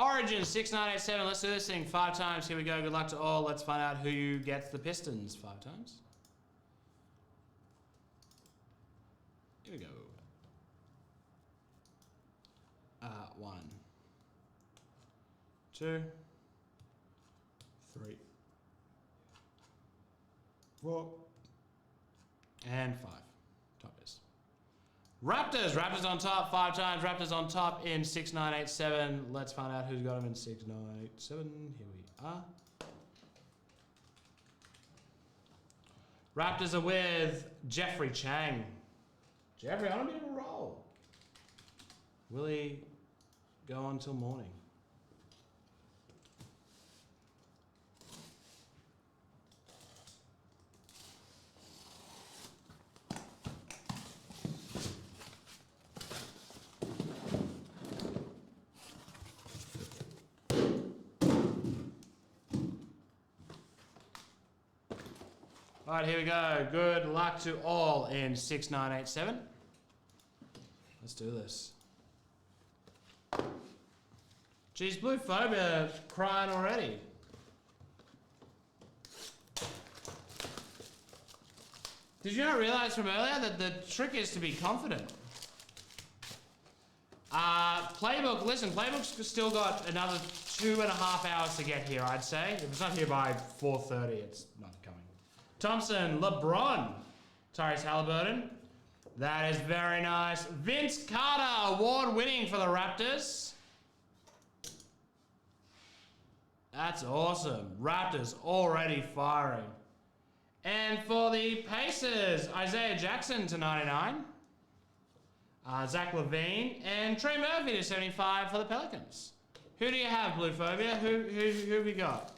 Origin 6987. Let's do this thing 5 times. Here we go. Good luck to all. Let's find out who gets the Pistons 5 times. Here we go. 1, 2, 3, 4, and 5. Top is. Raptors. Raptors on top 5 times. Raptors on top in 6987. Let's find out who's got them in 6987. Here we are. Raptors are with Jeffrey Chang. Jeffrey on a bit of a roll. Will he go on till morning? All right, here we go. Good luck to all in 6987. Let's do this. Geez, Blue Phobia crying already. Did you not realize from earlier that the trick is to be confident? Playbook, listen, Playbook's still got another 2.5 hours to get here, I'd say. If it's not here by 4:30, it's not coming. Thompson, LeBron, Tyrese Halliburton. That is very nice. Vince Carter, award-winning for the Raptors. That's awesome. Raptors already firing. And for the Pacers, Isaiah Jackson to 99. Zach LaVine and Trey Murphy to 75 for the Pelicans. Who do you have, Blue Phobia? Who have we got?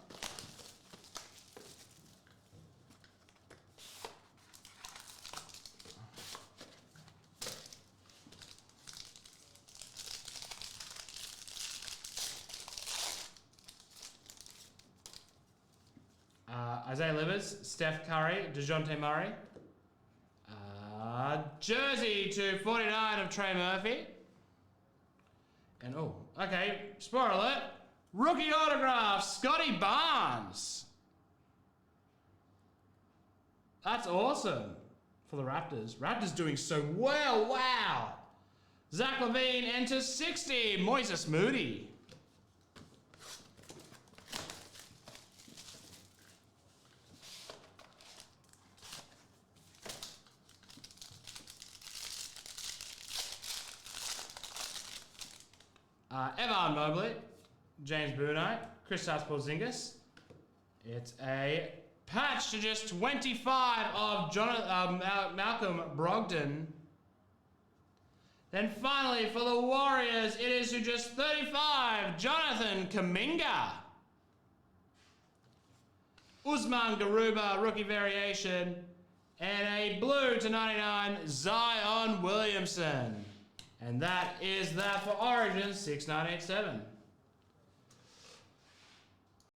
Isaiah Livers, Steph Curry, DeJounte Murray. Jersey to 49 of Trey Murphy. And oh, okay, spoiler alert. Rookie autograph, Scotty Barnes. That's awesome for the Raptors. Raptors doing so well, wow. Zach LaVine, and to 60, Moises Moody. Evan Mobley, James Bouknight, Kristaps Porzingis. It's a patch to just 25 of Malcolm Brogdon. Then finally for the Warriors, it is to just 35, Jonathan Kuminga. Usman Garuba, rookie variation. And a blue to 99, Zion Williamson. And that is that for Origin 6987.